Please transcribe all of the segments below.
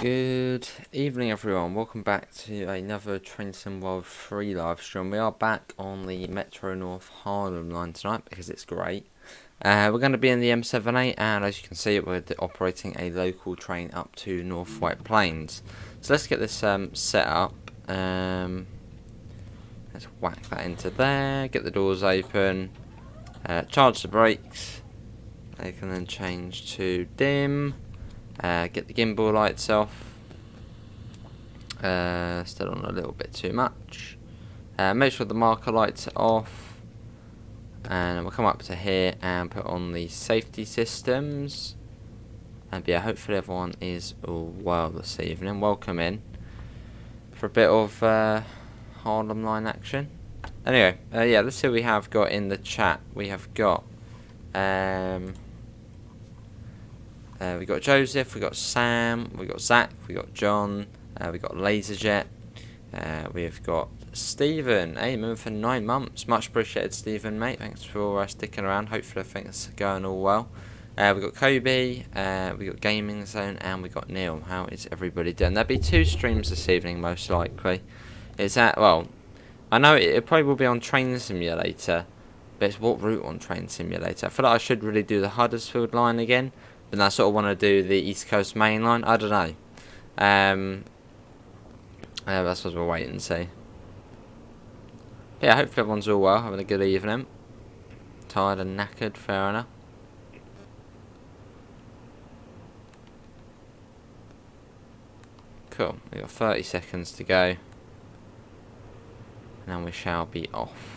Good evening everyone, welcome back to another Train Sim World 3 live stream. We are back on the Metro North Harlem line tonight because it's great. We're going to be in the M78 and as you can see we're operating a local train up to North White Plains. So let's get this set up. Let's whack that into there, get the doors open, charge the brakes. They can then change to dim. Get the gimbal lights off. Still on a little bit too much. Make sure the marker lights are off. And we'll come up to here and put on the safety systems. And yeah, hopefully everyone is all well this evening. Welcome in for a bit of Harlem line action. Anyway, yeah, let's see what we have got in the chat. We have got we got Joseph, we got Sam, we got Zach, we got John, we got Laserjet, we've got Stephen. Hey, member for 9 months. Much appreciated, Stephen, mate. Thanks for sticking around. Hopefully, everything's going all well. We got Kobe, we got Gaming Zone, and we got Neil. How is everybody doing? There'll be 2 streams this evening, most likely. It's at, well, I know it probably will be on Train Simulator, but it's what route on Train Simulator? I feel like I should really do the Huddersfield line again. But I sort of want to do the East Coast main line. I don't know. That's what we'll wait and see. Yeah, hopefully everyone's all well, having a good evening. Tired and knackered, fair enough. Cool. We've got 30 seconds to go. And then we shall be off.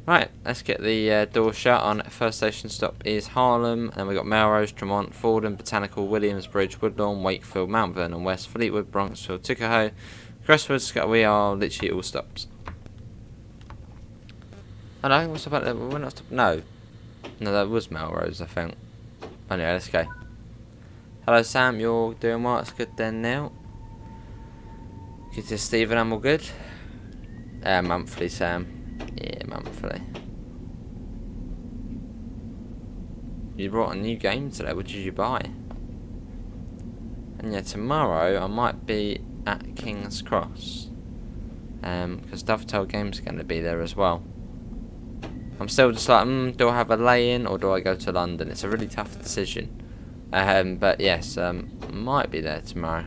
Right, let's get the door shut on. First station stop is Harlem, and then we've got Melrose, Tremont, Fordham, Botanical, Williamsbridge, Woodlawn, Wakefield, Mount Vernon West, Fleetwood, Bronxville, Tuckahoe, Crestwood, we are literally all stops. Oh no, what's about that? We're not stopping. No, that was Melrose, I think. Anyway, let's go. Hello Sam, you're doing well, that's good then Neil. Good to Stephen, I'm all good. Monthly Sam. Yeah, monthly. You brought a new game today. What did you buy? And yeah, tomorrow I might be at King's Cross. Because Dovetail Games are going to be there as well. I'm still just like, do I have a lay-in or do I go to London? It's a really tough decision. But yes, might be there tomorrow.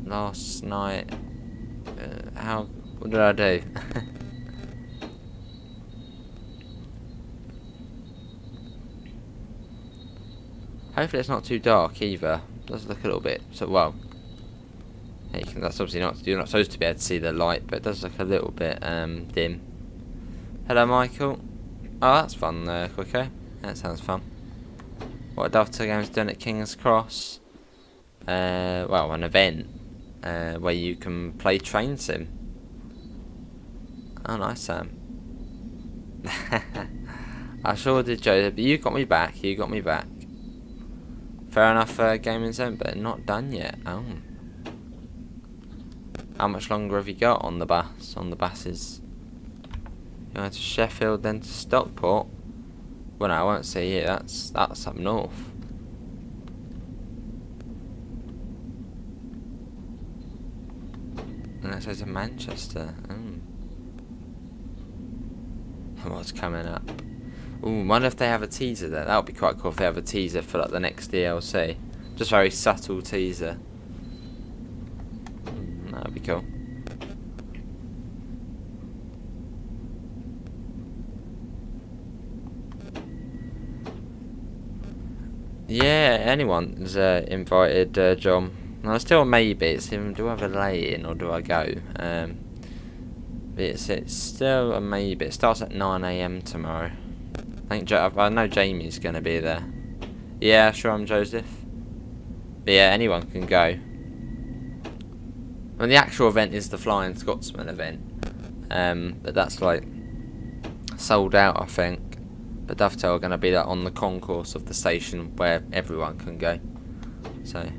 Last night, what did I do? Hopefully it's not too dark either. It does look a little bit, so well. That's obviously not, you're not supposed to be able to see the light, but it does look a little bit dim. Hello Michael. Oh, that's fun, Quicker. That sounds fun. What Dovetail Games doing at King's Cross? Well, an event where you can play Train Sim. Oh, nice, Sam. I sure did, Joe. But you got me back. You got me back. Fair enough, Gaming Zone, but not done yet. Oh. How much longer have you got on the bus? On the buses? You going to Sheffield, then to Stockport? Well, no, I won't see you. That's up north. And that says to Manchester. What's coming up? Ooh, wonder if they have a teaser there. That would be quite cool if they have a teaser for like the next DLC. Just very subtle teaser. That would be cool. Yeah, anyone's invited, John. No, it's still a maybe. It's do I have a lay-in or do I go? It's still a maybe. It starts at 9 AM tomorrow. I know Jamie's going to be there. Yeah, sure, I'm Joseph. But yeah, anyone can go. And the actual event is the Flying Scotsman event. But that's like sold out, I think. But Dovetail are going to be like on the concourse of the station where everyone can go. So.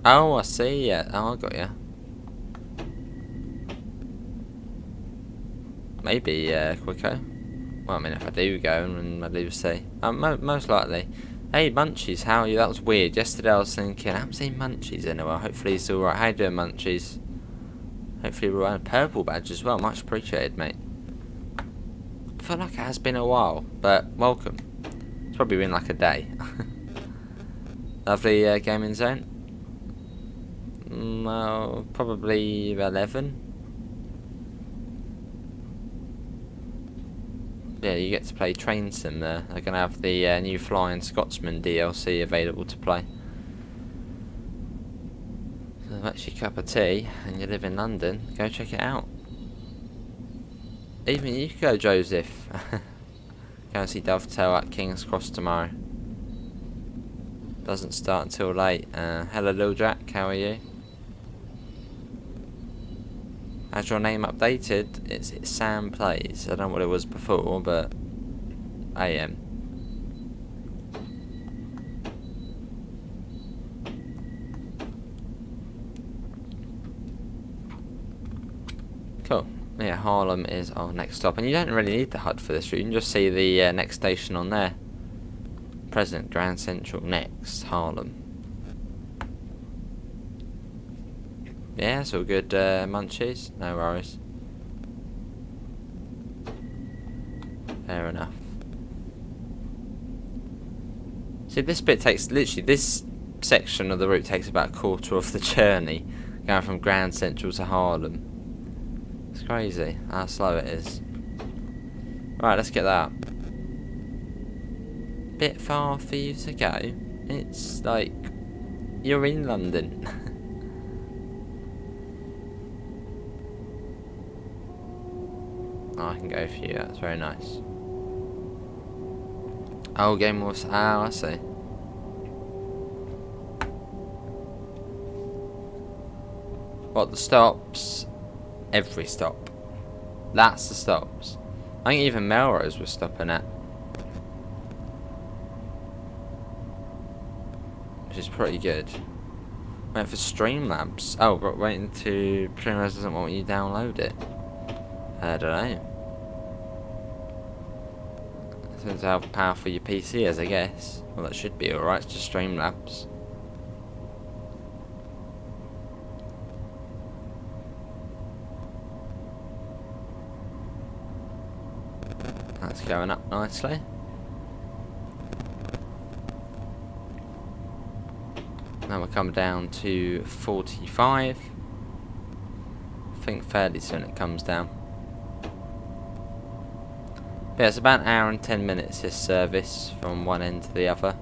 Oh, I see. Yeah. Oh, I got you. Maybe Quicker. Well, I mean, if I do go and I do see. Most likely. Hey, Munchies, how are you? That was weird. Yesterday I was thinking, I haven't seen Munchies anywhere. Hopefully he's alright. How you doing, Munchies? Hopefully we're wearing a purple badge as well. Much appreciated, mate. I feel like it has been a while, but welcome. It's probably been like a day. Lovely gaming zone. Well, probably 11. Yeah, you get to play Train Sim there. They're going to have the new Flying Scotsman DLC available to play. So if that's your cup of tea and you live in London, go check it out. Even you could go, Joseph. Go and see Dovetail at King's Cross tomorrow. Doesn't start until late. Hello, Lil Jack, how are you? Has your name updated? It's Sam Plays. I don't know what it was before, but I am. Cool. Yeah, Harlem is our next stop, and you don't really need the HUD for this route. You can just see the next station on there. Present, Grand Central, next, Harlem. Yeah, it's all good, Munchies. No worries. Fair enough. See, this bit takes, literally, this section of the route takes about a quarter of the journey, going from Grand Central to Harlem. It's crazy how slow it is. Right, let's get that. Bit far for you to go. It's like, you're in London. Oh, I can go for you, that's very nice. Oh, game was... Oh, I see. What, the stops? Every stop. That's the stops. I think even Melrose was stopping at. Which is pretty good. Wait for Streamlabs. Oh, but waiting to... Streamlabs doesn't want you to download it. I don't know. Depends how powerful your PC is, I guess. Well, that should be alright, it's just Streamlabs. That's going up nicely. Now we'll come down to 45. I think fairly soon it comes down. But yeah, it's about an hour and 10 minutes this service from one end to the other.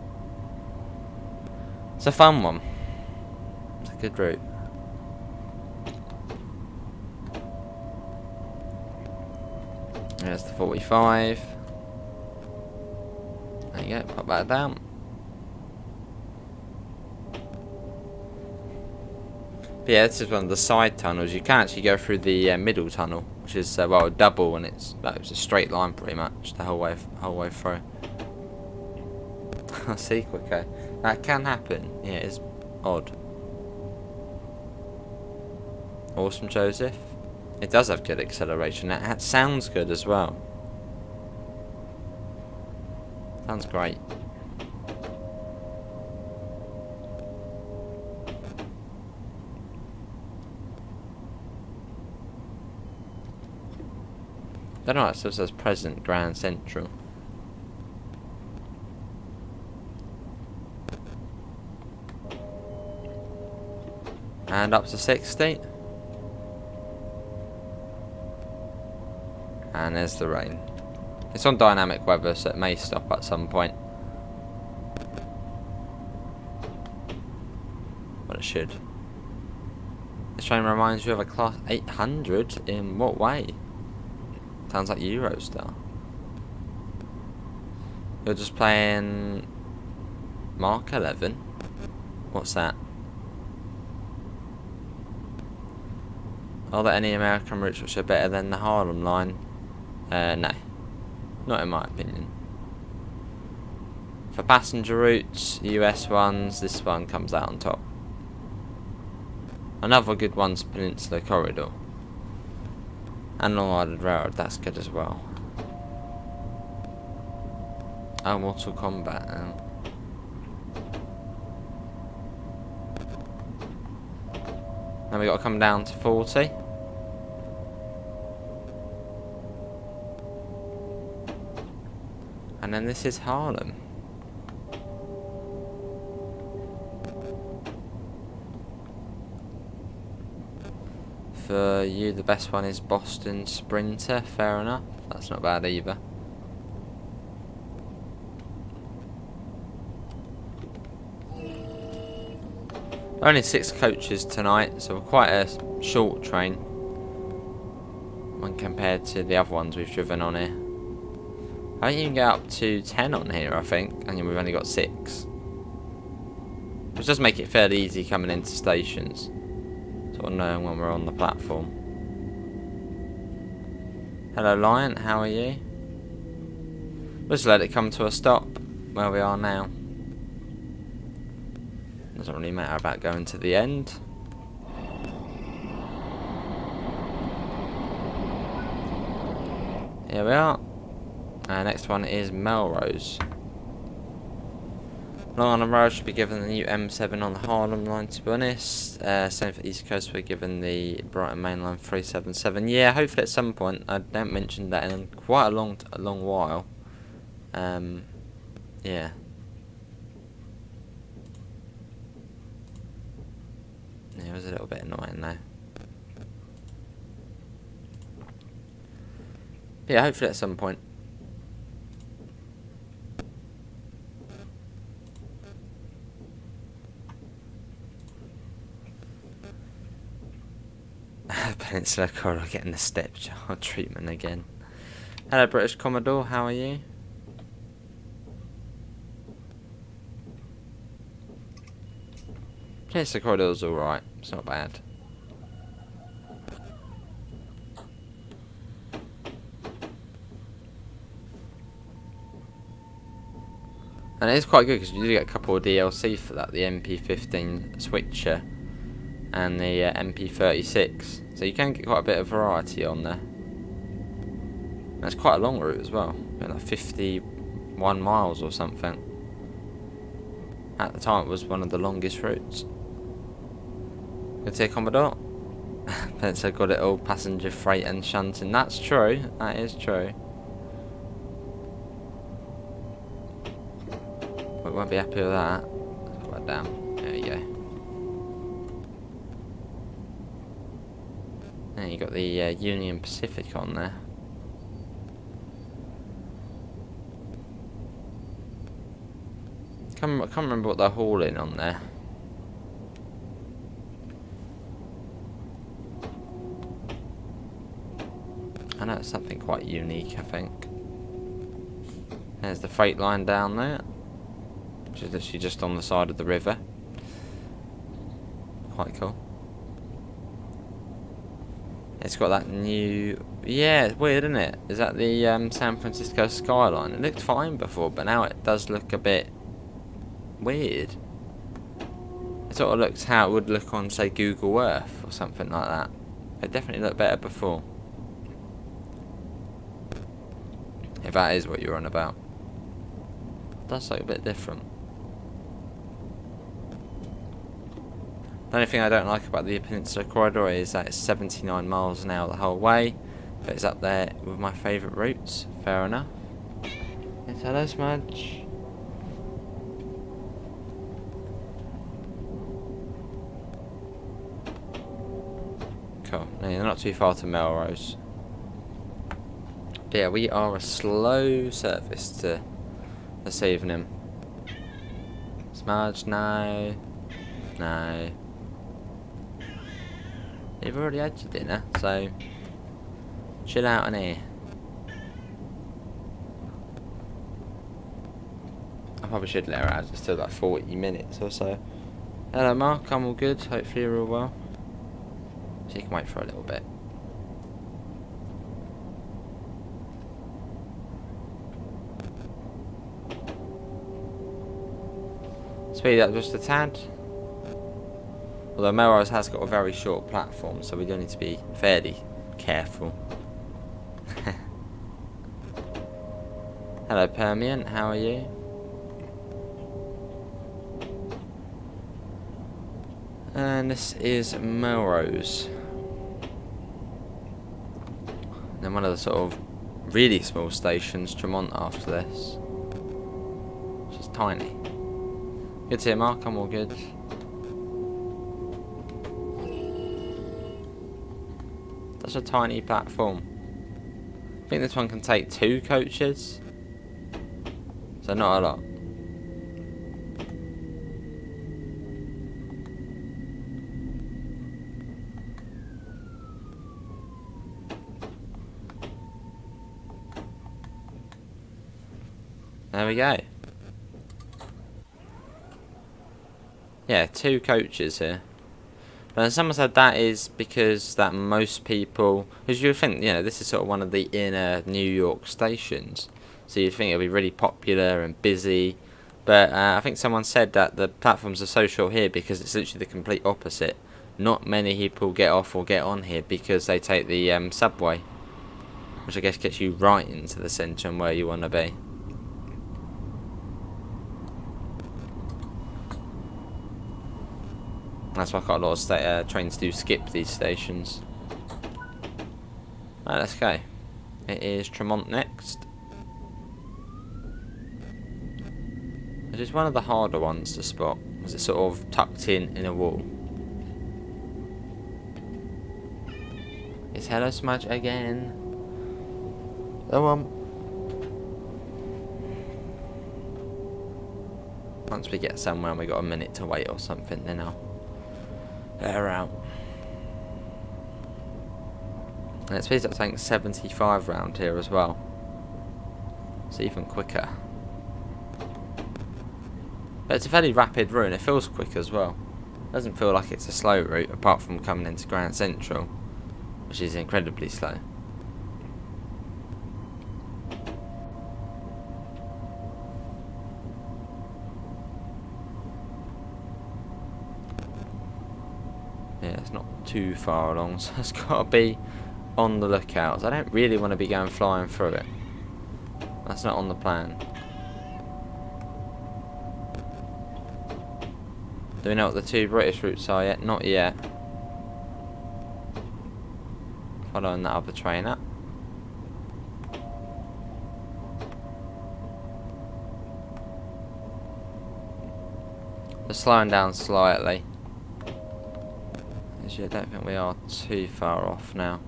It's a fun one. It's a good route. There's the 45. There you go, pop that down. But yeah, this is one of the side tunnels. You can actually go through the middle tunnel, which is well double, and it's a straight line pretty much the whole way through. I see, quicker. That can happen. Yeah, it's odd. Awesome, Joseph. It does have good acceleration. That sounds good as well. Sounds great. I don't know, it still says present Grand Central. And up to 60. And there's the rain. It's on dynamic weather, so it may stop at some point. But it should. This train reminds you of a class 800 in what way? Sounds like Eurostar. You're just playing Mark 11? What's that? Are there any American routes which are better than the Harlem line? No. Not in my opinion. For passenger routes, US ones, this one comes out on top. Another good one's Peninsula Corridor. And Long Island Railroad, that's good as well. Oh, Mortal Kombat. Then we got to come down to 40. And then this is Harlem. For you, the best one is Boston Sprinter. Fair enough. That's not bad either. Only 6 coaches tonight, so quite a short train when compared to the other ones we've driven on here. I think you can get up to 10 on here, I think, and we've only got 6. Which does make it fairly easy coming into stations. Sort of knowing when we're on the platform. Hello Lion, how are you? We'll just let it come to a stop where we are now. Doesn't really matter about going to the end. Here we are. Next one is Melrose. Long Island Road should be given the new M7 on the Harlem line, to be honest. Same for East Coast, we're given the Brighton Main Line 377. Yeah, hopefully at some point. I don't mention that in quite a long while. Yeah. Yeah, it was a little bit annoying though. Yeah, hopefully at some point. Peninsula Corridor getting the stepchild treatment again. Hello British Commodore, how are you? Peninsula Corridor's alright, it's not bad. And it is quite good because you do get a couple of DLC for that, the MP15 switcher and the MP36. So you can get quite a bit of variety on there. And it's quite a long route as well, like 51 miles or something. At the time it was one of the longest routes. Good to hear, Commodore. Peninsula got it all, passenger freight and shunting. That's true, that is true. We won't be happy with that. Put that down. There you go. And you got the Union Pacific on there. I can't remember what they're hauling on there. I know it's something quite unique, I think. There's the freight line down there, which is literally just on the side of the river. Quite cool. It's got that new... Yeah, it's weird, isn't it? Is that the San Francisco skyline? It looked fine before, but now it does look a bit weird. It sort of looks how it would look on, say, Google Earth or something like that. It definitely looked better before. If that is what you're on about. It does look a bit different. The only thing I don't like about the Peninsula Corridor is that it's 79 miles an hour the whole way, but it's up there with my favourite routes. Fair enough. Yes, hello Smudge. Cool. No, you're not too far to Melrose. But yeah, we are a slow service to this evening. Smudge, no. No. You've already had your dinner, so chill out in here. I probably should let her out, it's still like 40 minutes or so. Hello Mark, I'm all good, hopefully you're all well. So you can wait for a little bit. Speed up just a tad. Although Melrose has got a very short platform, so we do need to be fairly careful. Hello Permian, how are you? And this is Melrose. And then one of the sort of really small stations, Tremont, after this. Which is tiny. Good to see you, Mark, I'm all good. That's a tiny platform. I think this one can take 2 coaches. So not a lot. There we go. Yeah, 2 coaches here. But someone said that is because that most people, because you think, you know, this is sort of one of the inner New York stations, so you'd think it'll be really popular and busy. But I think someone said that the platforms are so short here because it's literally the complete opposite. Not many people get off or get on here because they take the subway, which I guess gets you right into the centre and where you want to be. That's why quite a lot of trains do skip these stations. Right, let's go. It is Tremont next. It is one of the harder ones to spot, because it's sort of tucked in a wall. It's Hello Smudge again. Oh, once we get somewhere and we got a minute to wait or something, then I'll let her out. And it speeds up to tank 75 round here as well. It's even quicker. But it's a fairly rapid route and it feels quick as well. It doesn't feel like it's a slow route apart from coming into Grand Central, which is incredibly slow. Yeah, it's not too far along, so it's got to be on the lookout. I don't really want to be going flying through it. That's not on the plan. Do we know what the 2 British routes are yet? Not yet. Following that other train up. We're slowing down slightly. Actually, I don't think we are too far off now.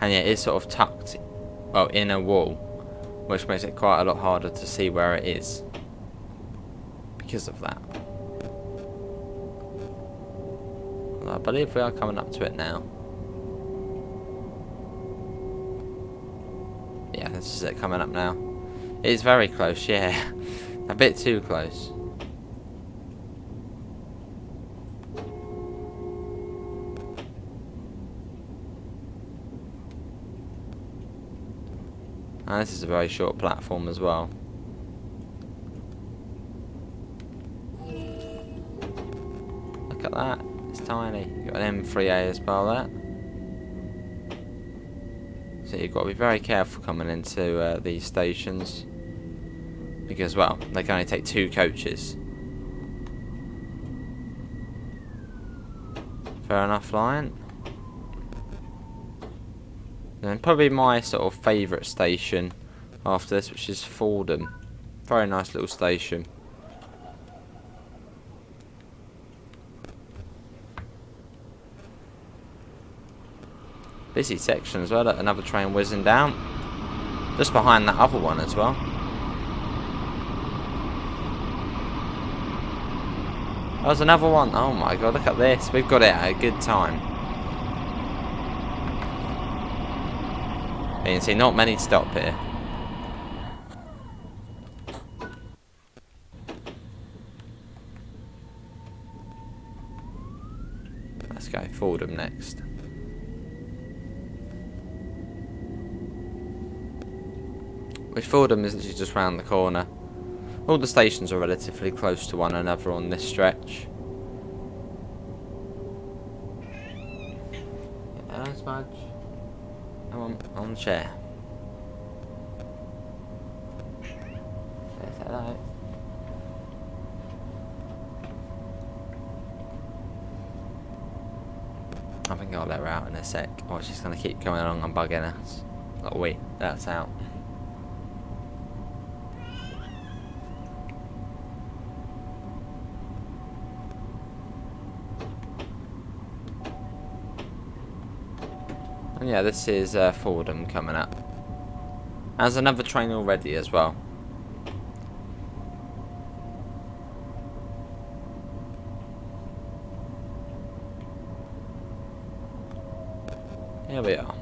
And yeah, it's sort of tucked, well, in a wall, which makes it quite a lot harder to see where it is because of that. I believe we are coming up to it now. Yeah, this is it coming up now. It is very close, yeah. A bit too close. And this is a very short platform as well. Look at that. It's tiny. You've got an M3A as well there. So you've got to be very careful coming into these stations. Because, well, they can only take 2 coaches. Fair enough, Lion. And probably my sort of favourite station after this, which is Fordham. Very nice little station. Busy section as well. Look, another train whizzing down. Just behind that other one as well. There's another one. Oh my god, look at this. We've got it at a good time. You can see not many stop here. Let's go Fordham next. Which Fordham is literally just round the corner. All the stations are relatively close to one another on this stretch. Hello, Smudge. I'm on the chair. Hello. I think I'll let her out in a sec, or she's going to keep coming along and bugging us. Oh wait, that's out. And yeah, this is Fordham coming up. There's another train already as well. Here we are.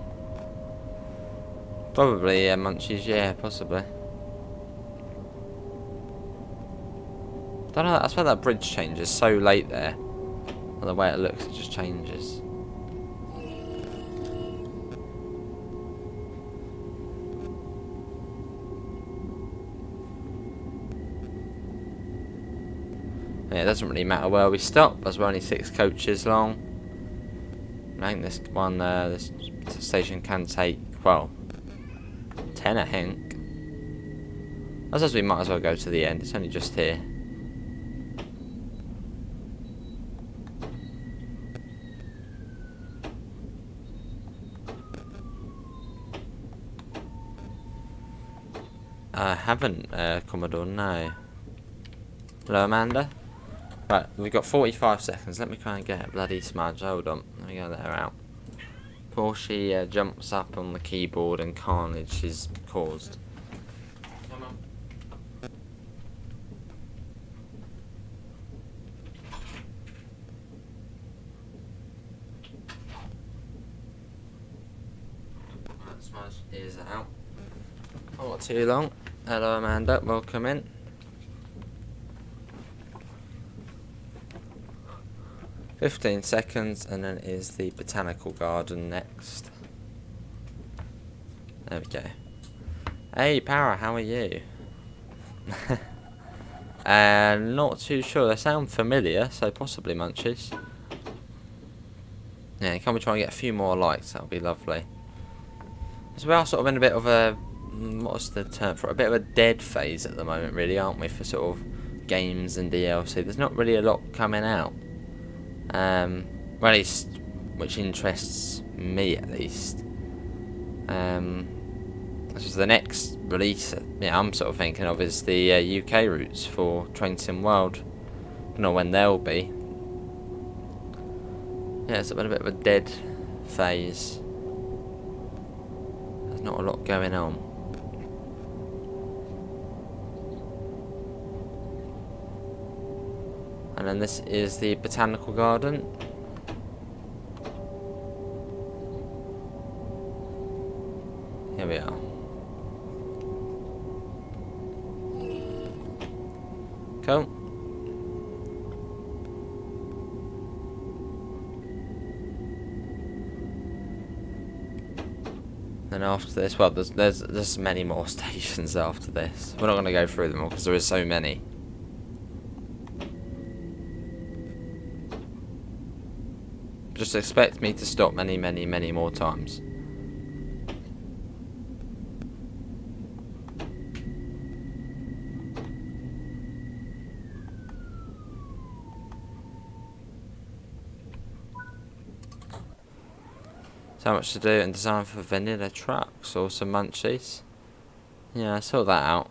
Probably Munchies, yeah, possibly. Don't know, that's why that bridge changes so late there. Or the way it looks, it just changes. Yeah, it doesn't really matter where we stop, as we're only 6 coaches long. I think this one, this station can take, well, 10 I think. I suppose we might as well go to the end, it's only just here. I haven't, Commodore, no. Hello, Amanda. Right, we've got 45 seconds. Let me try and get a bloody smudge. Hold on. Let me go let her out. Before she jumps up on the keyboard and carnage is caused. Come on. That smudge is out. Oh, not too long. Hello, Amanda. Welcome in. 15 seconds, and then is the Botanical Garden next. There we go. Hey, Para, how are you? Not too sure. They sound familiar, so possibly Munchies. Yeah, can we try and get a few more likes? That'll be lovely. So we are sort of in a bit of a, what's the term for it? A bit of a dead phase at the moment, really, aren't we? For sort of games and DLC. There's not really a lot coming out. Well, at least, which interests me at least. This is the next release. Yeah, I'm sort of thinking of is the UK routes for Train Sim World. Don't know when they'll be. Yeah, it's been a bit of a dead phase. There's not a lot going on. And then this is the Botanical Garden. Here we are. Cool. Then after this, well, there's many more stations after this. We're not going to go through them all because there is so many. Just expect me to stop many, many, many more times. So much to do and design for vanilla trucks or some Munchies. Yeah, I saw that out.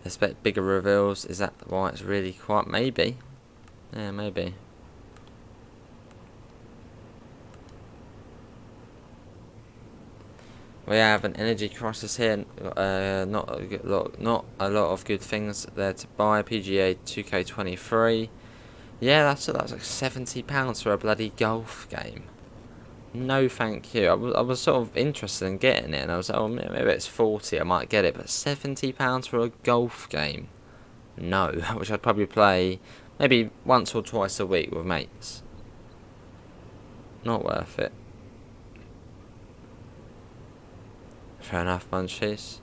Expect bigger reveals. Is that why it's really quite? Maybe. Yeah, maybe. We have an energy crisis here. Not a lot of good things there to buy. PGA 2K23. Yeah, that's like £70 for a bloody golf game. No, thank you. I was sort of interested in getting it, and I was like, oh, maybe it's 40. I might get it, but £70 for a golf game. No, which I'd probably play maybe once or twice a week with mates. Not worth it. Fair enough, Munchies.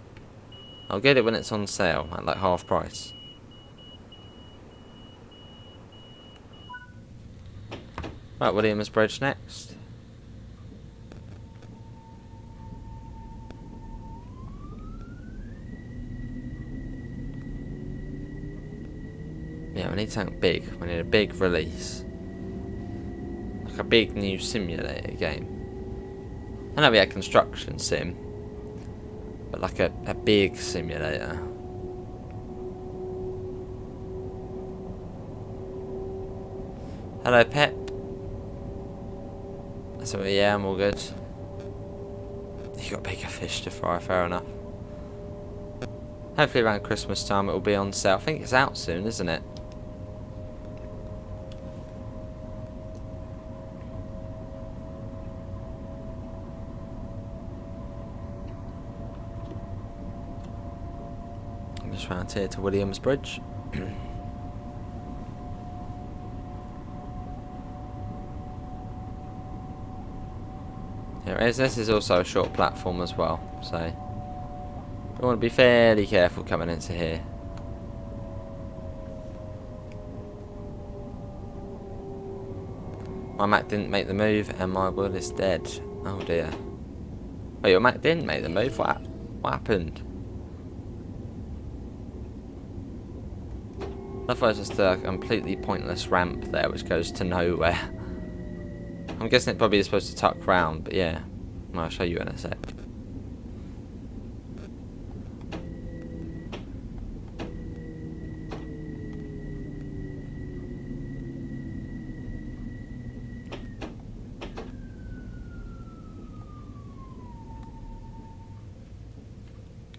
I'll get it when it's on sale at like half price. Right, Williamsbridge next. Yeah, we need something big. We need a big release. Like a big new simulator game. I know we had construction sim, but like a big simulator. Hello, Pep. So yeah, I'm all good. You got bigger fish to fry, fair enough. Hopefully around Christmas time it will be on sale. I think it's out soon, isn't it? I'm just round here to Williamsbridge. Here it is. This is also a short platform as well, so you want to be fairly careful coming into here. My Mac didn't make the move and my will is dead. Oh dear. Oh, your Mac didn't make the move? What happened? I thought it was just a completely pointless ramp there which goes to nowhere. I'm guessing it probably is supposed to tuck round, but yeah. I'll show you in a sec.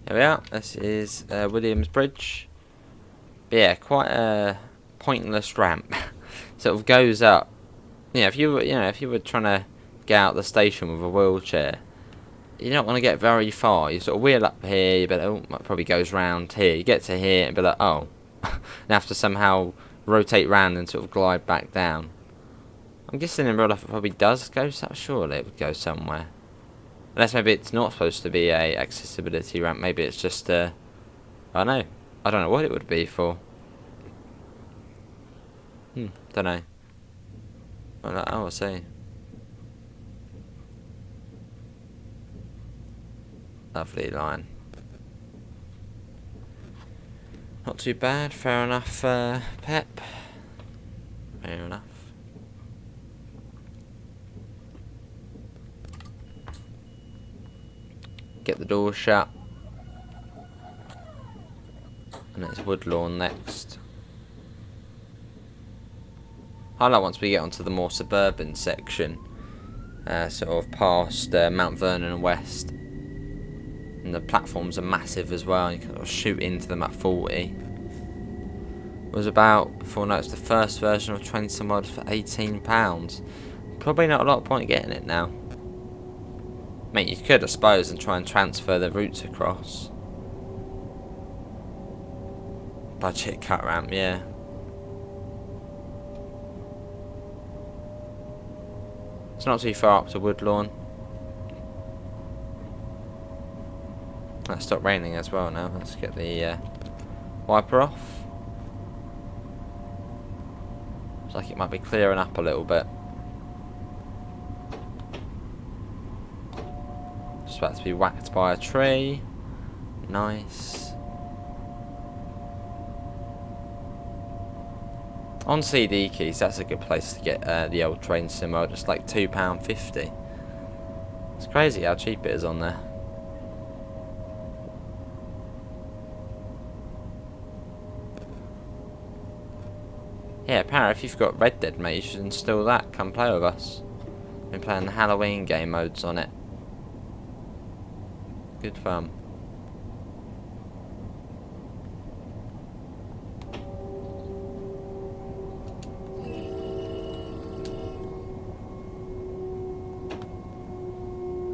Here we are. This is Williamsbridge. But yeah, quite a pointless ramp. Sort of goes up. Yeah, if you were trying to get out the station with a wheelchair, you're not going to get very far. You sort of wheel up here, you be like, oh, it probably goes round here. You get to here and be like, oh, and have to somehow rotate round and sort of glide back down. I'm guessing in real life it probably does go so. Surely it would go somewhere. Unless maybe it's not supposed to be a accessibility ramp. Maybe it's just I don't know. I don't know what it would be for. Don't know. Oh, I see. Lovely line. Not too bad. Fair enough, Pep. Fair enough. Get the door shut. And it's Woodlawn next. I like once we get onto the more suburban section, sort of past Mount Vernon and West. And the platforms are massive as well, you can sort of shoot into them at 40. It was about, before now, it's the first version of 20 some odd for £18. Probably not a lot of point getting it now. I mean, you could, I suppose, and try and transfer the routes across. Budget cut ramp, yeah. It's not too far up to Woodlawn. Let's stop raining as well now. Let's get the wiper off. Looks like it might be clearing up a little bit. Just about to be whacked by a tree. Nice. On CD keys, that's a good place to get the old train sim mode. Just like £2.50. It's crazy how cheap it is on there. Yeah, apparently if you've got Red Dead, mate, you should install that. Come play with us. Been playing the Halloween game modes on it. Good fun.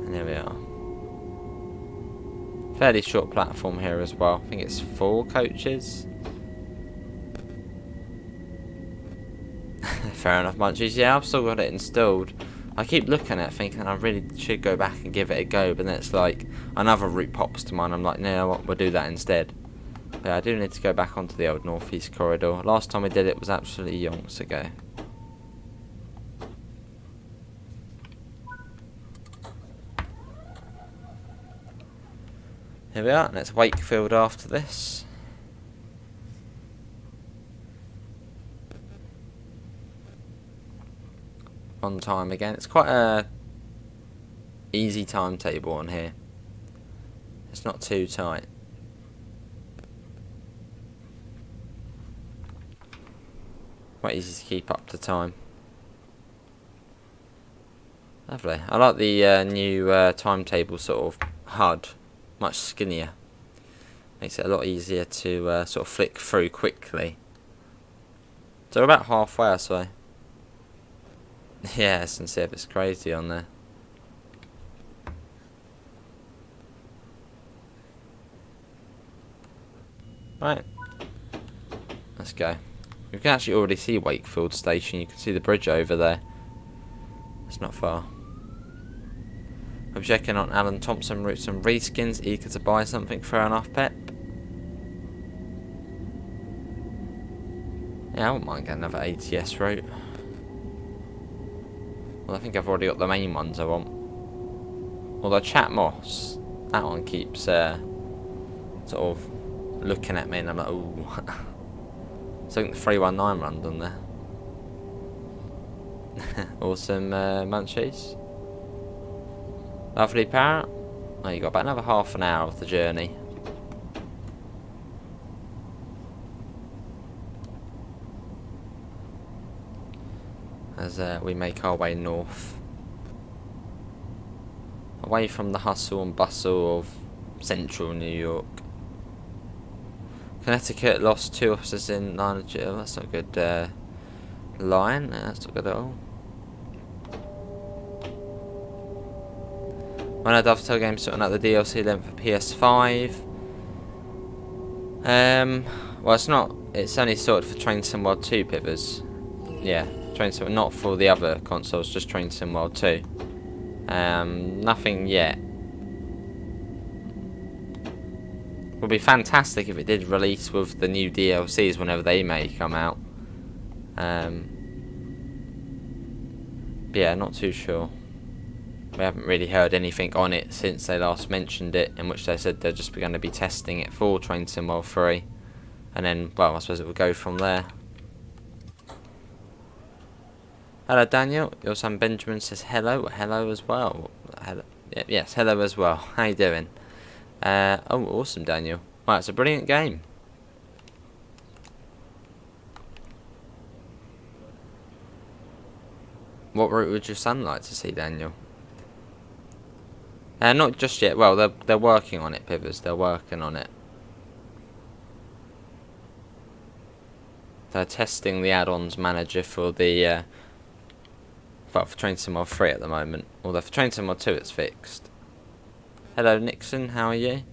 And here we are. Fairly short platform here as well. I think it's 4 coaches. Fair enough, Munchies. Yeah, I've still got it installed. I keep looking at it thinking I really should go back and give it a go, but then it's like another route pops to mind. I'm like, no, what, we'll do that instead. But yeah, I do need to go back onto the old northeast corridor. Last time we did it was absolutely yonks ago. Here we are, and it's Wakefield after this. on time again. It's quite a easy timetable on here. It's not too tight. Quite easy to keep up to time. Lovely. I like the new timetable sort of HUD. Much skinnier. Makes it a lot easier to sort of flick through quickly. So we're about halfway or so. Yeah, and see if it's crazy on there. Right. Let's go. You can actually already see Wakefield Station. You can see the bridge over there. It's not far. I'm checking on Alan Thompson routes and reskins, eager to buy something. Fair enough, Pep. Yeah, I wouldn't mind getting another ATS route. Well, I think I've already got the main ones I want. Although Chat Moss, that one keeps sort of looking at me and I'm like, ooh. So I think the 319 run done there. Awesome munchies. Lovely parrot. Oh, you got about another half an hour of the journey. As we make our way north. Away from the hustle and bustle of central New York. Connecticut lost 2 officers in line of jail. That's not a good line. That's not good at all. When I Dovetail game sorting out the DLC then for PS5. Well, it's not. It's only sorted for Train Sim World 2 Pivers. Yeah, Train Sim, not for the other consoles, just Train Sim World 2. Nothing yet. Would be fantastic if it did release with the new DLCs whenever they may come out. But yeah, not too sure. We haven't really heard anything on it since they last mentioned it, in which they said they're just going to be testing it for Train Sim World 3. And then, well, I suppose it will go from there. Hello, Daniel. Your son Benjamin says hello. Hello as well. Hello. Yes, hello as well. How you doing? Oh, awesome, Daniel. Right, it's a brilliant game. What route would your son like to see, Daniel? Not just yet. Well, they're working on it, Pivers. They're working on it. They're testing the add-ons manager for the for Train Sim World 3 at the moment. Although for Train Sim World 2 it's fixed. Hello Nixon, how are you?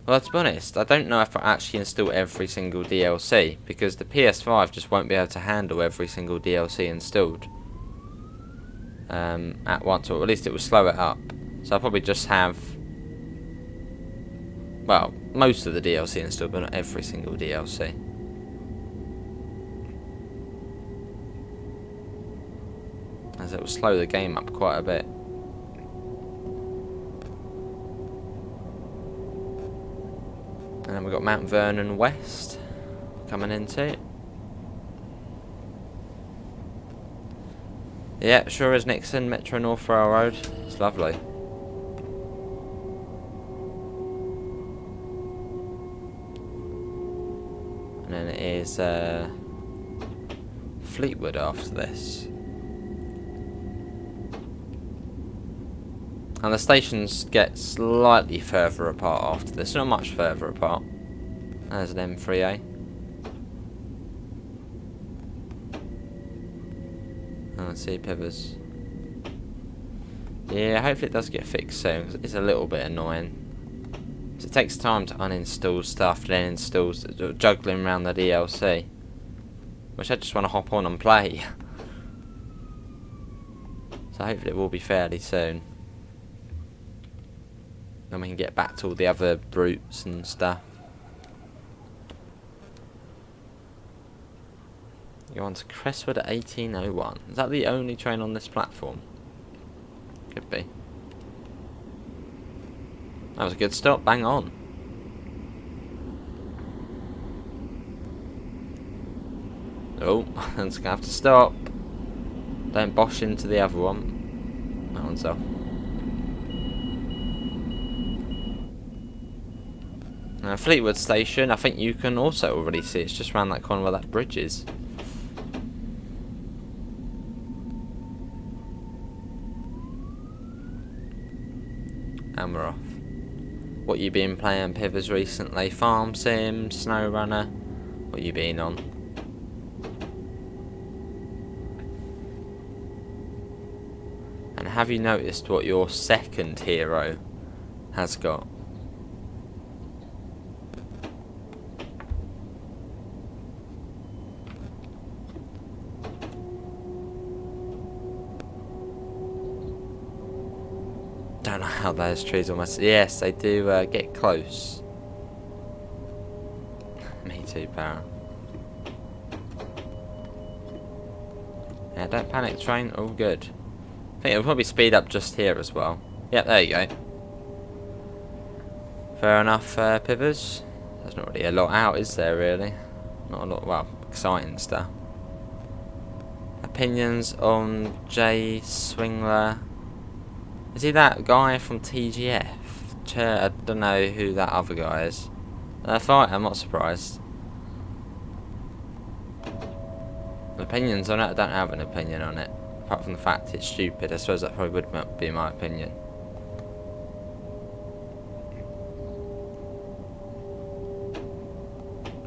Well, to be honest, I don't know if I actually install every single DLC, because the PS5 just won't be able to handle every single DLC installed at once, or at least it will slow it up. So I'll probably just have, well, most of the DLC installed, but not every single DLC. As it will slow the game up quite a bit. And then we've got Mount Vernon West coming into. Yeah, sure is Nixon, Metro North Railroad. It's lovely. And then it is Fleetwood after this. And the stations get slightly further apart after this, not much further apart. There's an M3A. Let's see, Pivers. Yeah, hopefully it does get fixed soon, because it's a little bit annoying. It takes time to uninstall stuff, then install, juggling around the DLC. Which I just want to hop on and play. So hopefully it will be fairly soon. Then we can get back to all the other routes and stuff. You're on to Crestwood at 1801. Is that the only train on this platform? Could be. That was a good stop, bang on. Oh, it's gonna have to stop. Don't bosh into the other one. That one's off. Fleetwood Station, I think you can also already see. It's just around that corner where that bridge is. And we're off. What you been playing, Pivers, recently? Farm Sim, Snow Runner? What you been on? And have you noticed what your second hero has got? Don't know how those trees almost... Yes, they do get close. Me too, Baron. Yeah, don't panic, train. All good. I think it'll probably speed up just here as well. Yep, there you go. Fair enough, Pivers. There's not really a lot out, is there, really? Not a lot, well, exciting stuff. Opinions on Jay Swingler. Is he that guy from TGF? I don't know who that other guy is. Fine, I'm not surprised. Opinions on it? I don't have an opinion on it. Apart from the fact it's stupid. I suppose that probably would be my opinion.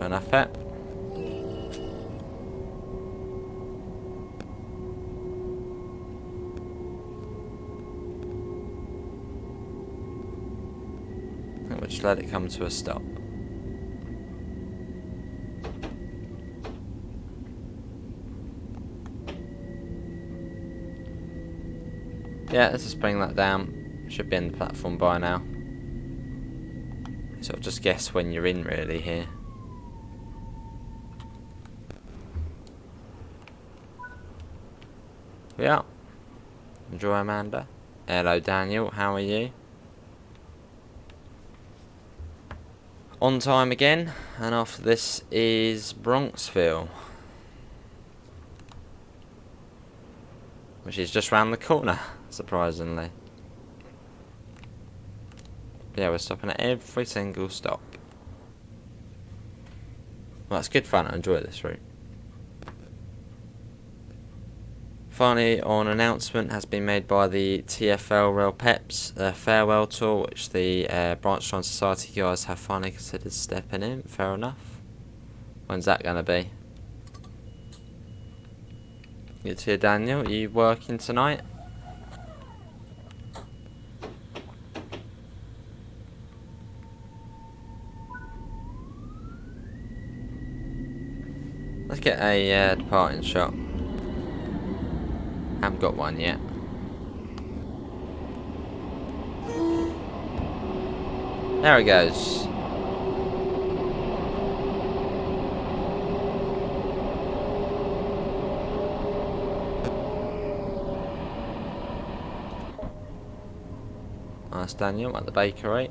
Enough pet. We'll just let it come to a stop. Yeah, let's just bring that down. Should be in the platform by now. Sort of just guess when you're in, really, here. Yeah. Enjoy, Amanda. Hello, Daniel. How are you? On time again, and after this is Bronxville, which is just round the corner, surprisingly. Yeah, we're stopping at every single stop. Well, that's good fun. I enjoy this route. Finally, an announcement has been made by the TFL Rail Peps, their farewell tour, which the Branch Line Society guys have finally considered stepping in. Fair enough. When's that going to be? Good to hear, Daniel. Are you working tonight? Let's get a departing shot. Haven't got one yet. There it goes. Nice, Daniel, at the bakery.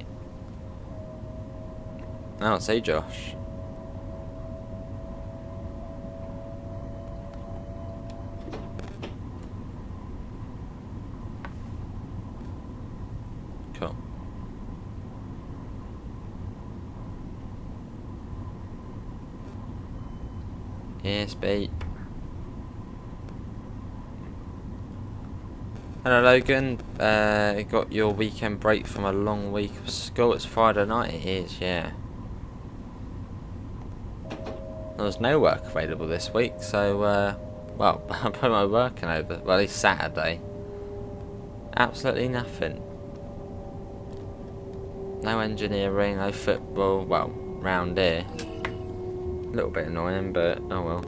Now let's see Josh. Cool. Yes, beep. Hello, Logan. Got your weekend break from a long week of school. It's Friday night. It is, yeah. There was no work available this week, so well, I put my working over. Well, at least Saturday. Absolutely nothing. No engineering, no football. Well, round here. A little bit annoying, but oh well.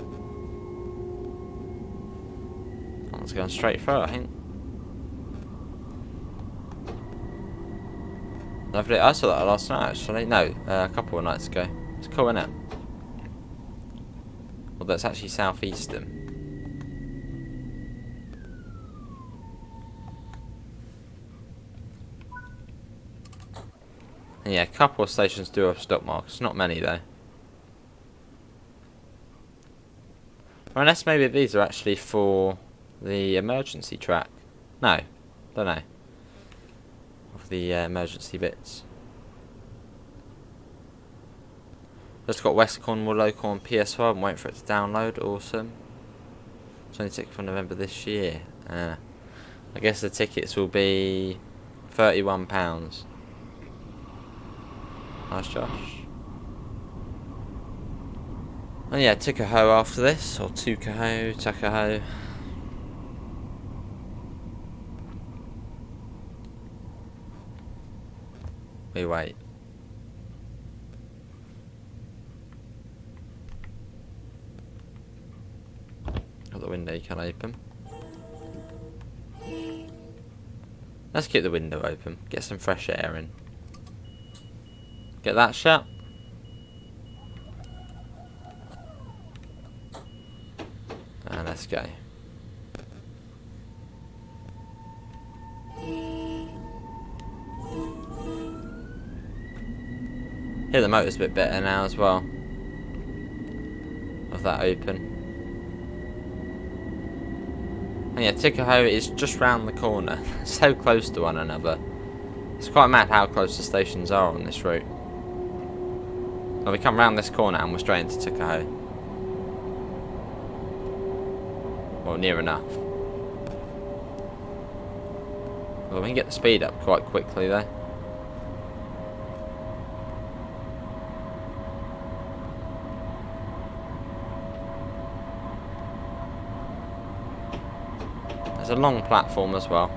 It's going straight through, I think. Lovely. I saw that last night, actually. No, a couple of nights ago. It's cool, isn't it? Well, that's actually southeastern. And yeah, a couple of stations do have stop marks. Not many, though. Or unless maybe these are actually for the emergency track. No, don't know. Of the emergency bits. Just got West Cornwall local on PS4. I'm waiting for it to download. Awesome. 26th of November this year. I guess the tickets will be £31. Nice, Josh. And yeah, Tuckahoe after this, or Tuckahoe. We wait. Got the window you can open. Let's keep the window open, get some fresh air in. Get that shut. And let's go. Hear the motor's a bit better now as well. With that open. And yeah, Tuckahoe is just round the corner. So close to one another. It's quite mad how close the stations are on this route. Well, we come round this corner and we're straight into Tuckahoe. Well, near enough. Well, we can get the speed up quite quickly there. There's a long platform as well.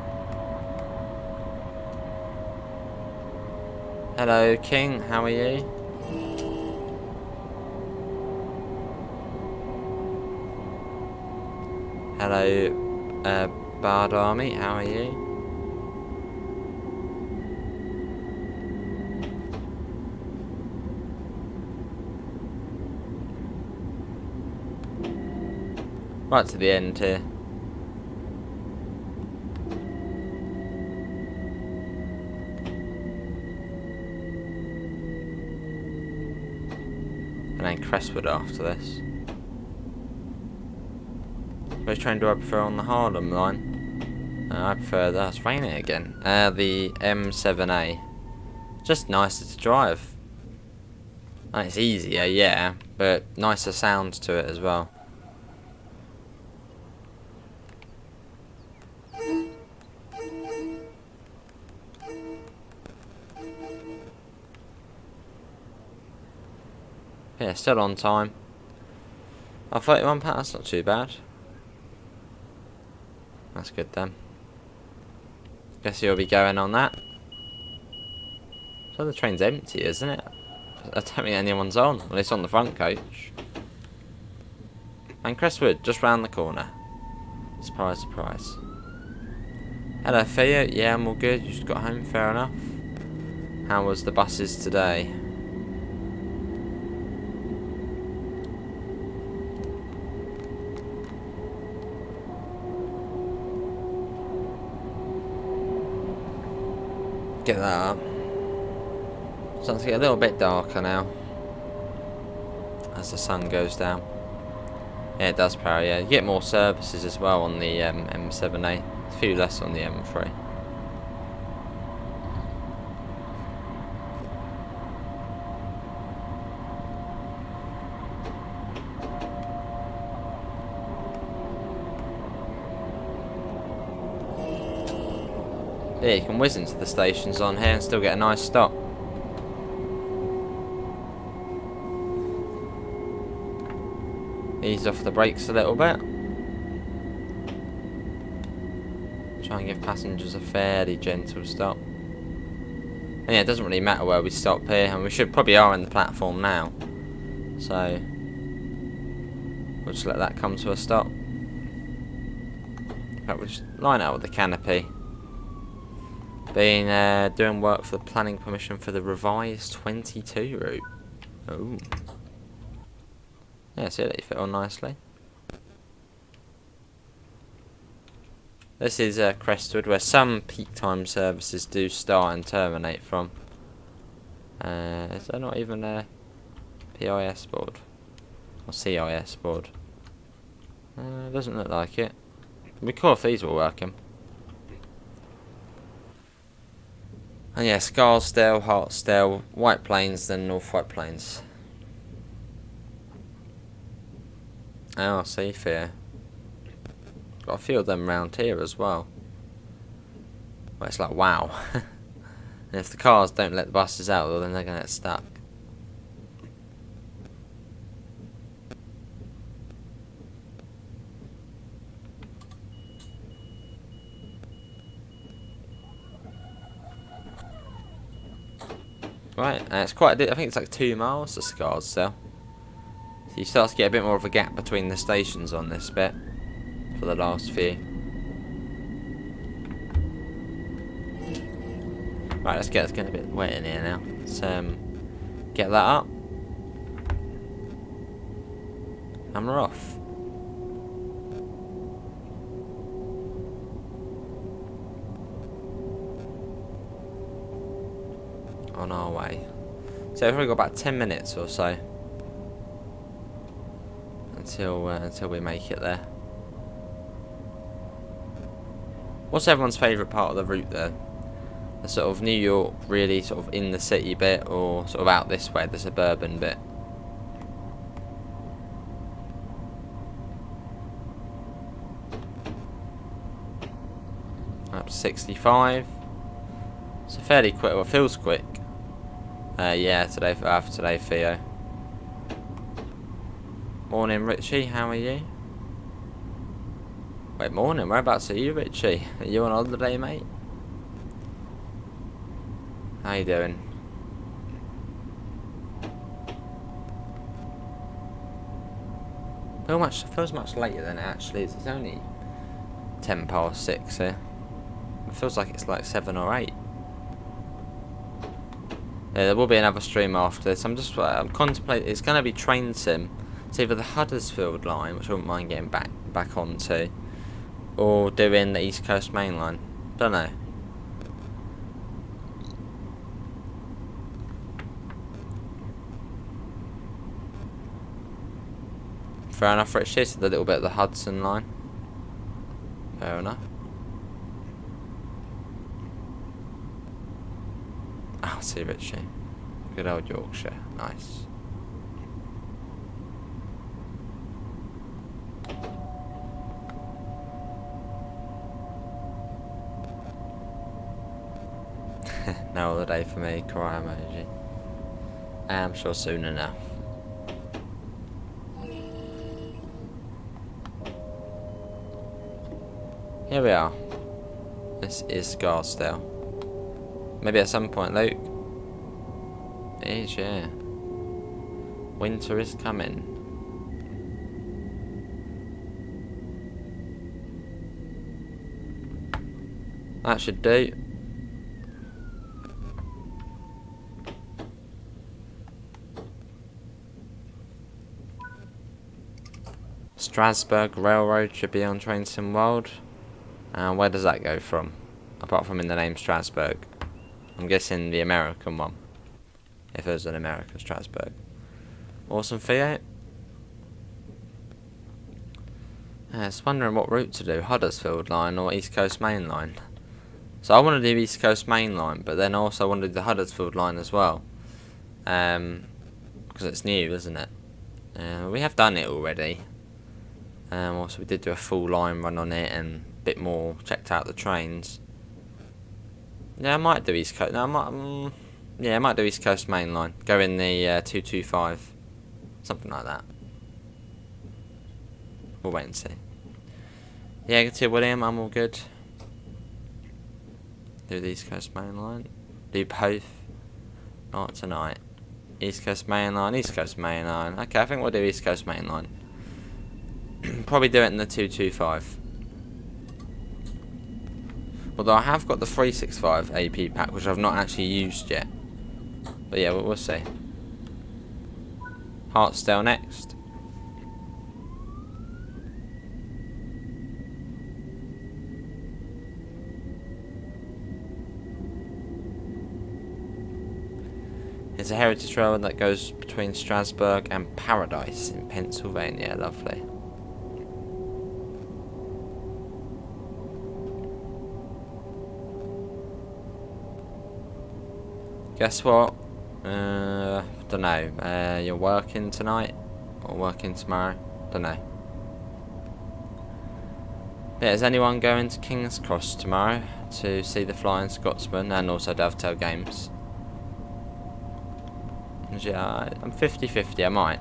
Hello, King. How are you? Hello, Bard Army. How are you? Right to the end here. And then Crestwood after this. Which train do I prefer on the Harlem line? I prefer that. It's raining again. The M7A. Just nicer to drive. And it's easier, yeah, but nicer sounds to it as well. Yeah, still on time. Oh, £31, that's not too bad. That's good then. Guess you'll be going on that. So the train's empty, isn't it? I don't think anyone's on. Well, it's on the front coach. And Crestwood, just round the corner. Surprise, surprise. Hello, Theo. Yeah, I'm all good. You just got home, fair enough. How was the buses today? Get that up. Starting to get a little bit darker now as the sun goes down. Yeah, it does power, yeah. You get more services as well on the M7A. A few less on the M3. Yeah, you can whiz into the stations on here and still get a nice stop. Ease off the brakes a little bit. Try and give passengers a fairly gentle stop. And yeah, it doesn't really matter where we stop here, and we should probably are in the platform now. So we'll just let that come to a stop. In fact, we'll just line out with the canopy. Been doing work for the planning permission for the revised 22 route. Oh. Yeah, see, they fit on nicely. This is Crestwood, where some peak time services do start and terminate from. Is there not even a PIS board? Or CIS board? Doesn't look like it. It'd be cool if these were working. And yeah, Scarsdale, Hartsdale, White Plains, then North White Plains. Oh, I see, fair. Got a few of them round here as well. Well, it's like, wow. And if the cars don't let the buses out, well, then they're going to get stuck. Right, and it's quite I think it's like 2 miles to Scarsdale. So you start to get a bit more of a gap between the stations on this bit for the last few. Right, let's get a bit wet in here now. Let's get that up. And we're off. On our way. So we've probably got about 10 minutes or so until we make it there. What's everyone's favourite part of the route there? The sort of New York, really sort of in the city bit, or sort of out this way, the suburban bit? Up to 65. So fairly quick. Well, it feels quick. Yeah, today Theo. Morning, Richie. How are you? Wait, morning. Whereabouts are you, Richie? Are you on holiday, mate? How you doing? Feels much later than it actually is. It's only 10 past 6 here. It feels like it's like 7 or 8. Yeah, there will be another stream after this. I'm contemplating. It's going to be train sim. It's either the Huddersfield line, which I wouldn't mind getting back onto, or doing the East Coast Main Line. Don't know. Fair enough, Richie. It's a little bit of the Hudson line. Fair enough. Oh, see, Richie. Good old Yorkshire. Nice. No holiday for me. Cry emoji. I'm sure soon enough. Here we are. This is Scarsdale. Maybe at some point, Luke. It is, yeah. Winter is coming. That should do. Strasbourg Railroad should be on Train Sim World. And where does that go from? Apart from in the name Strasbourg. I'm guessing the American one. If there's an American Strasbourg. Awesome, Theo. I was wondering what route to do. Huddersfield line or East Coast Main Line. So I want to do East Coast Main Line, but then also I want to do the Huddersfield line as well. Because it's new, isn't it? We have done it already. Also we did do a full line run on it and a bit more, checked out the trains. Yeah, I might do East Coast. No, I might do East Coast Main Line. Go in the 225. Something like that. We'll wait and see. Yeah, good to see William, I'm all good. Do the East Coast Main Line. Do both. Not tonight. East Coast Main Line, East Coast Main Line. Okay, I think we'll do East Coast Main Line. Probably do it in the 225. Although I have got the 365 AP pack, which I've not actually used yet. But yeah, we'll see. Hartsdale next. It's a heritage road that goes between Strasbourg and Paradise in Pennsylvania. Lovely. Guess what? Don't know. You're working tonight or working tomorrow? Don't know. Yeah, is anyone going to King's Cross tomorrow to see the Flying Scotsman and also Dovetail Games? Yeah, I'm 50-50, I might.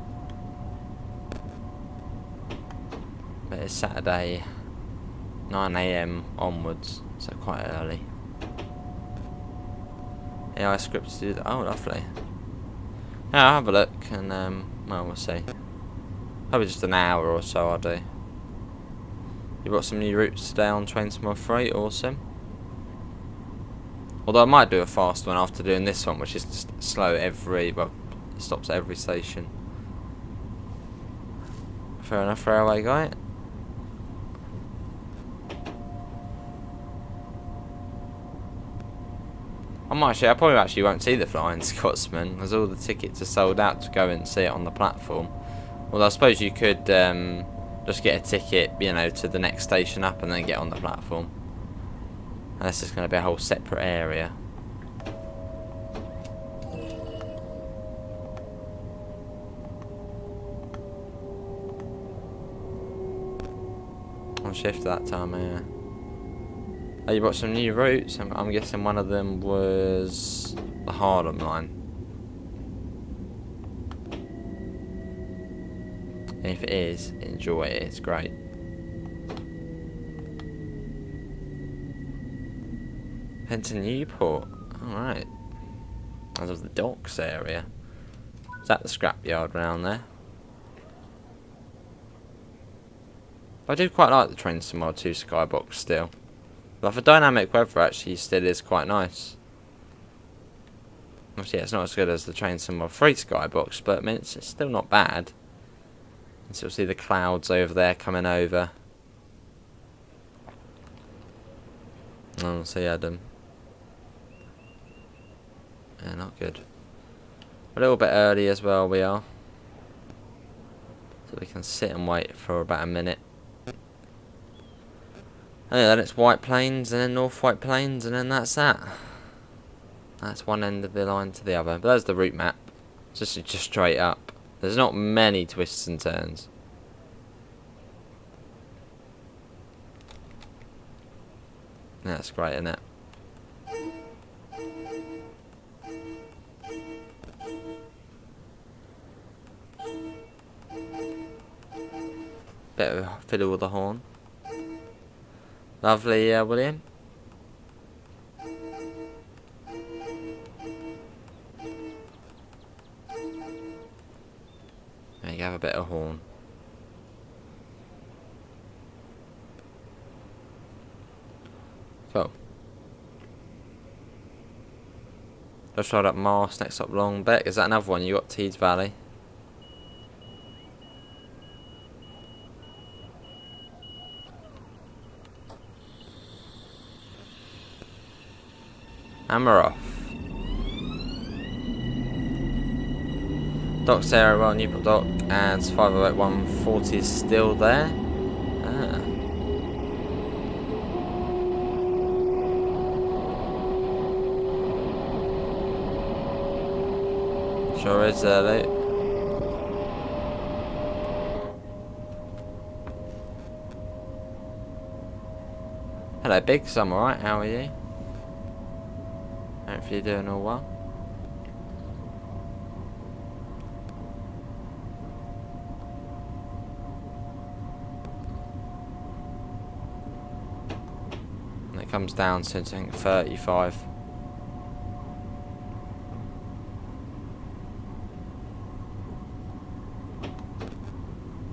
But it's Saturday, 9 AM onwards, so quite early. Yeah, I scripted to do that. Oh, lovely. Yeah, I'll have a look and, well, we'll see. Probably just an hour or so I'll do. You brought some new routes today on Train Tomorrow 3, awesome. Although I might do a fast one after doing this one, which is just slow well, stops at every station. Fair enough, railway guy. I probably actually won't see the Flying Scotsman, as all the tickets are sold out to go and see it on the platform. Although I suppose you could just get a ticket, you know, to the next station up and then get on the platform. Unless it's going to be a whole separate area. On shift that time, yeah. Oh, you brought some new routes. I'm guessing one of them was the Harlem line. And if it is, enjoy it. It's great. Head to Newport. Alright. That was the docks area. Is that the scrapyard around there? I do quite like the Trains Tomorrow 2 skybox still. But for dynamic weather actually still is quite nice. Obviously yeah, it's not as good as the Trains Tomorrow 3 skybox, but I mean it's still not bad. And so you'll see the clouds over there coming over. Oh, see Adam. Yeah, not good. A little bit early as well we are. So we can sit and wait for about a minute. And then it's White Plains and then North White Plains and then that's that. That's one end of the line to the other. But there's the route map. Just straight up. There's not many twists and turns. That's great, isn't it? Bit of a fiddle with the horn. Lovely, William. There you have a bit of horn. Cool. Just ride up Mars, next up Longbeck. Is that another one? You got Tees Valley. And we're off. Docks area, well, Newport Dock, and 508 140 is still there. Ah. Sure is early. Hello, Biggs. I'm alright. How are you? Hope you're doing all well. And it comes down to, I think, 35.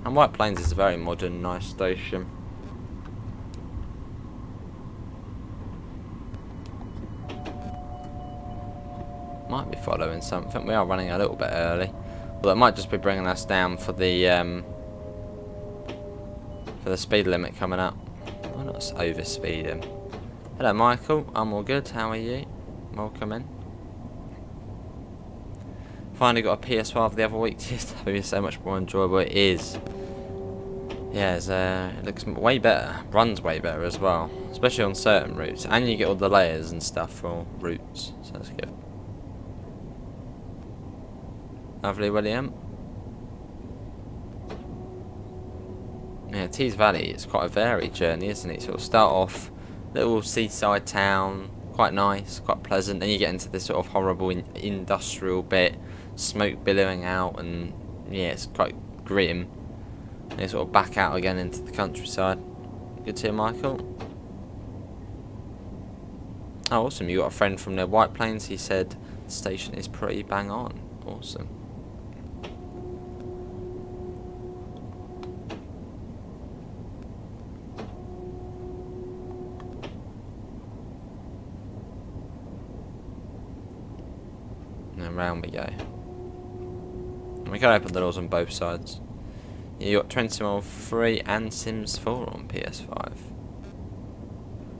And White Plains is a very modern, nice station. Might be following something. We are running a little bit early. Well, that might just be bringing us down for the speed limit coming up. I'm not over speeding. Hello, Michael. I'm all good. How are you? Welcome in. Finally got a PS5 the other week. Just be so much more enjoyable. It is. Yeah, it looks way better. Runs way better as well, especially on certain routes. And you get all the layers and stuff for all routes, so that's good. Lovely, William. Yeah, Tees Valley, it's quite a varied journey, isn't it? Sort of start off, little seaside town, quite nice, quite pleasant, then you get into this sort of horrible industrial bit, smoke billowing out, and yeah, it's quite grim. And you sort of back out again into the countryside. Good to hear, Michael. Oh, awesome, you got a friend from the White Plains, he said the station is pretty bang on. Awesome. And round we go. And we can open the doors on both sides. You got 20 mil free and Sims 4 on PS5.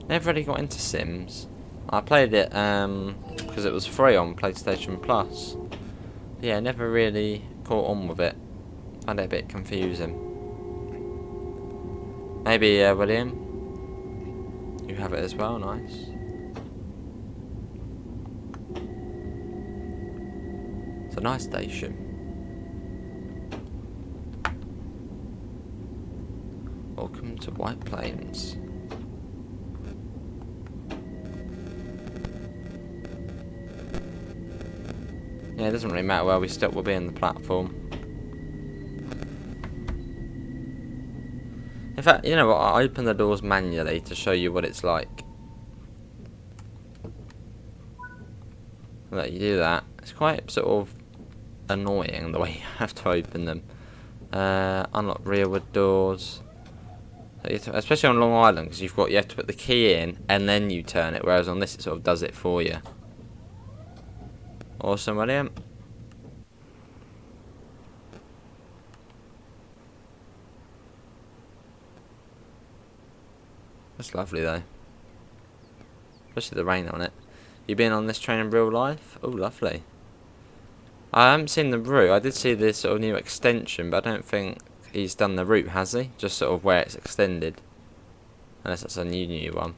Never really got into Sims. I played it because it was free on PlayStation Plus. Yeah, never really caught on with it. Found it a bit confusing. Maybe William, you have it as well. Nice. It's a nice station. Welcome to White Plains. Yeah, it doesn't really matter where we stop, we'll be on the platform. In fact, you know what, I open the doors manually to show you what it's like. Let you do that. It's quite sort of annoying the way you have to open them. Unlock rearward doors. Especially on Long Island, because you have to put the key in and then you turn it, whereas on this it sort of does it for you. Awesome, William. That's lovely though. Especially the rain on it. You been on this train in real life? Oh, lovely. I haven't seen the route. I did see this sort of new extension, but I don't think he's done the route, has he? Just sort of where it's extended. Unless that's a new one.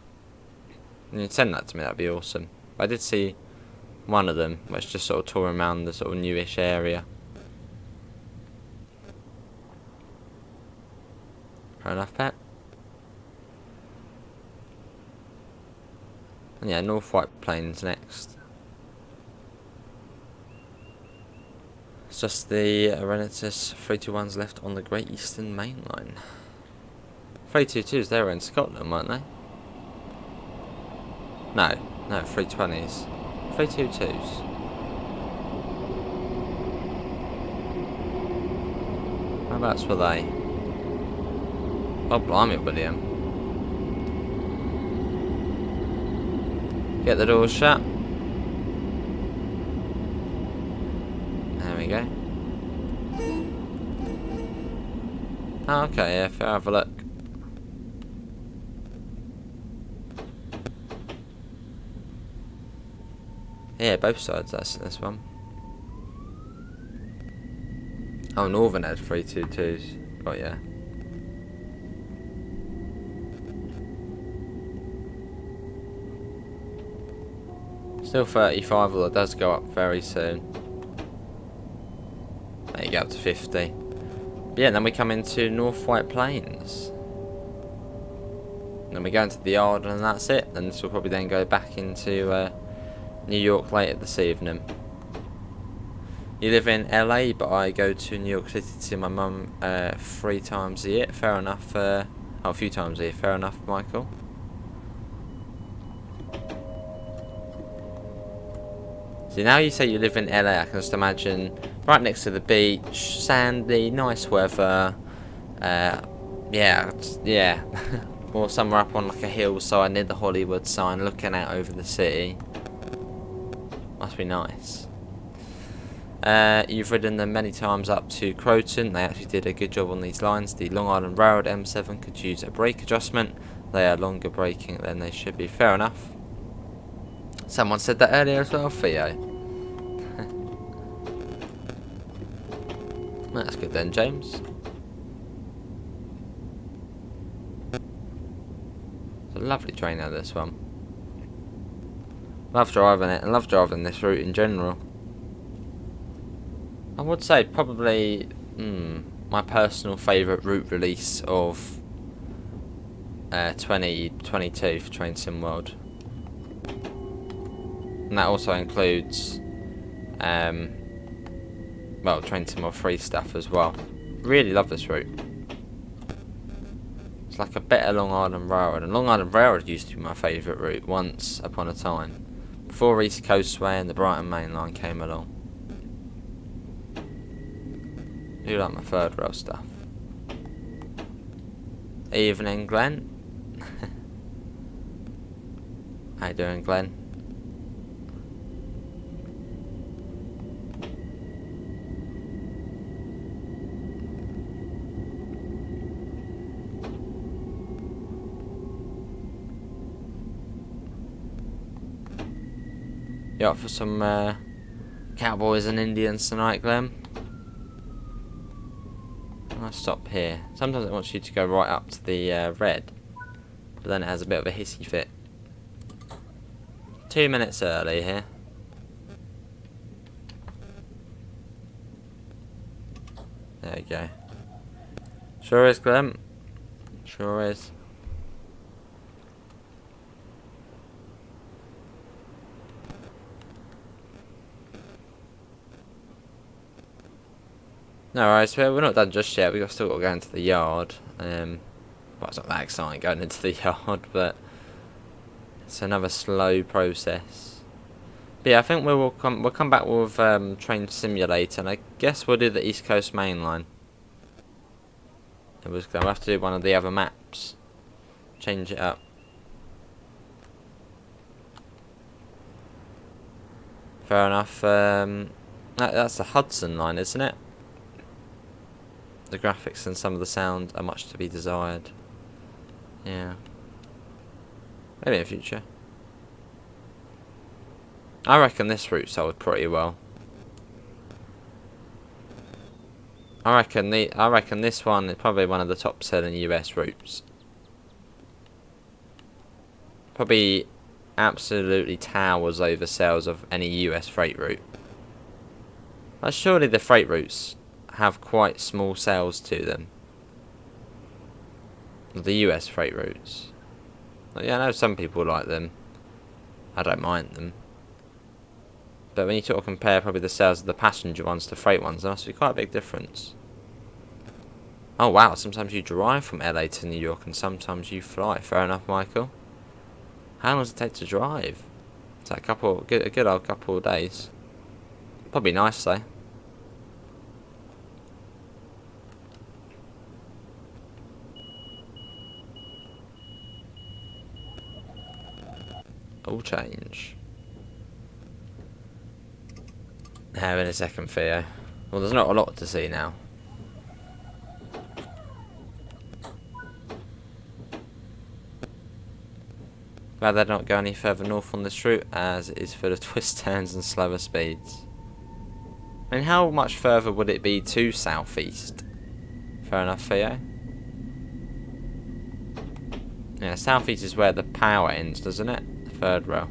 And you'd send that to me, that'd be awesome. But I did see one of them, which just sort of tore around the sort of newish area. Fair enough, pet. And yeah, North White Plains next. It's just the Relentless 321s left on the Great Eastern Main Line. 322s, they were in Scotland, weren't they? No, 320s. 322s. Whereabouts were they? Oh, blimey, William. Get the doors shut. There we go. Oh, okay, yeah, fair, have a look. Yeah, both sides, that's this one. Oh, Northern has 322s. Oh, yeah. Still 35, although it does go up very soon. There you go, up to 50. But yeah, then we come into North White Plains. Then we go into the yard and that's it. And this will probably then go back into New York later this evening. You live in LA, but I go to New York City to see my mum 3 times a year. Fair enough. A few times a year. Fair enough, Michael. So now you say you live in LA, I can just imagine right next to the beach, sandy, nice weather. Yeah. Or somewhere up on like a hillside near the Hollywood sign, looking out over the city. Must be nice. You've ridden them many times up to Croton. They actually did a good job on these lines. The Long Island Railroad M7 could use a brake adjustment. They are longer braking than they should be. Fair enough. Someone said that earlier as well, Theo. That's good then, James. It's a lovely trainer, this one. Love driving it, and love driving this route in general. I would say probably my personal favourite route release of 2022 for Train Sim World. And that also includes well, Train Sim World 3 stuff as well. Really love this route. It's like a better Long Island Railroad, and Long Island Railroad used to be my favourite route once upon a time, before East Coastway and the Brighton Main Line came along. I do like my third rail stuff. Evening, Glenn. How you doing, Glenn? You up for some cowboys and Indians tonight, Glenn? I'll stop here. Sometimes it wants you to go right up to the red, but then it has a bit of a hissy fit. 2 minutes early here. There we go. Sure is, Glenn. Sure is. No worries, we're not done just yet. We've still got to go into the yard. Well, it's not that exciting going into the yard, but it's another slow process. But yeah, I think we'll come back with Train Simulator, and I guess we'll do the East Coast Main Line. We'll have to do one of the other maps. Change it up. Fair enough. That's the Hudson line, isn't it? The graphics and some of the sound are much to be desired. Yeah. Maybe in the future. I reckon this route sold pretty well. I reckon this one is probably one of the top selling US routes. Probably absolutely towers over sales of any US freight route. But surely the freight routes have quite small sales to them. The US freight routes. Yeah, I know some people like them. I don't mind them. But when you sort of compare probably the sales of the passenger ones to freight ones, there must be quite a big difference. Oh wow, sometimes you drive from LA to New York and sometimes you fly. Fair enough, Michael. How long does it take to drive? It's like a good old couple of days. Probably nice though. All change. Now in a second, Theo. Well, there's not a lot to see now. Glad they don't go any further north on this route, as it is full of twists, turns and slower speeds. I mean, how much further would it be to southeast? Fair enough, Theo. Yeah, southeast is where the power ends, doesn't it? The third rail.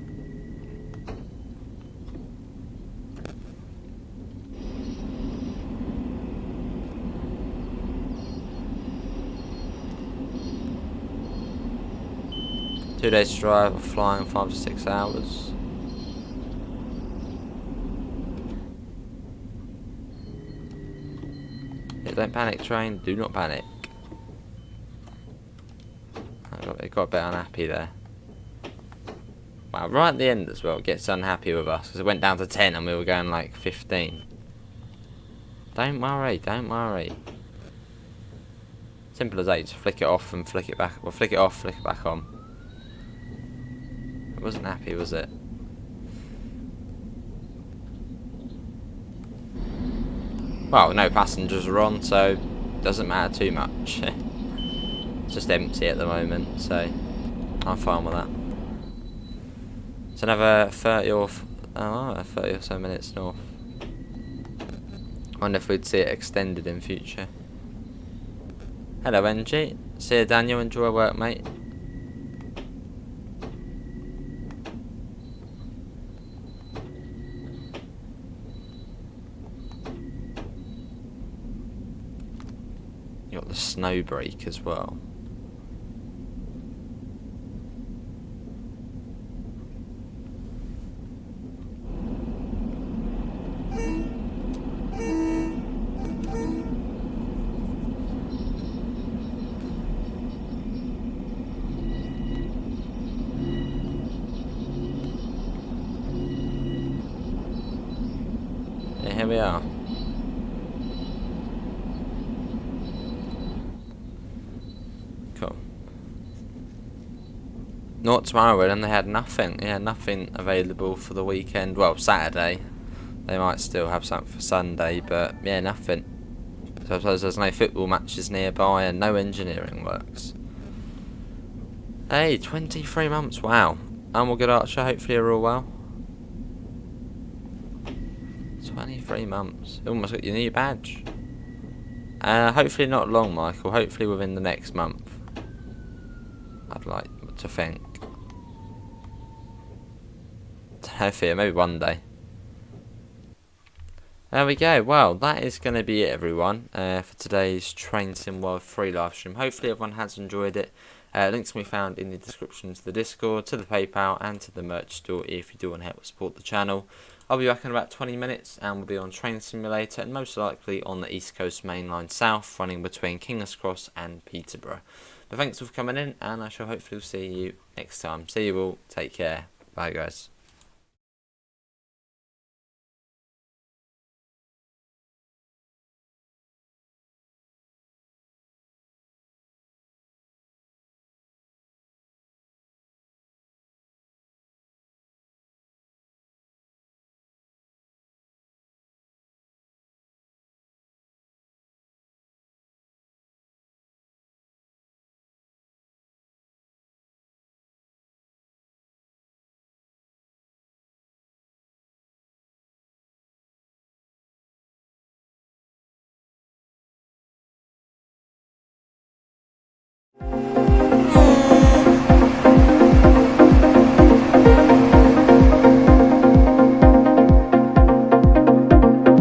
Two days drive of flying 5 to 6 hours. Yeah, don't panic, train. Do not panic. It got a bit unhappy there. Wow, right at the end as well, it gets unhappy with us because it went down to 10 and we were going like 15. Don't worry, don't worry. Simple as 8. Just flick it off and flick it back. Well, flick it off, flick it back on. It wasn't happy, was it? Well, no passengers are on, so it doesn't matter too much. It's just empty at the moment, so I'm fine with that. It's another 30 or so minutes north. Wonder if we'd see it extended in future. Hello, NG. See you, Daniel. Enjoy work, mate. got the snow break as well. Yeah, here we are. Cool. Not tomorrow, then they had nothing. Yeah, nothing available for the weekend. Well, Saturday. They might still have something for Sunday, but yeah, nothing. So I suppose there's no football matches nearby and no engineering works. Hey, 23 months, wow. And we're good, Archer, hopefully you're all well. 23 months. Almost got your new badge. Hopefully not long, Michael. Hopefully within the next month. I'd like to think. I fear, maybe one day. There we go. Well, that is going to be it, everyone, for today's Train Sim World free live stream. Hopefully everyone has enjoyed it. Links can be found in the description to the Discord, to the PayPal, and to the merch store if you do want to help support the channel. I'll be back in about 20 minutes, and we'll be on Train Simulator, and most likely on the East Coast Main Line South, running between King's Cross and Peterborough. But thanks for coming in, and I shall hopefully see you next time. See you all. Take care. Bye, guys.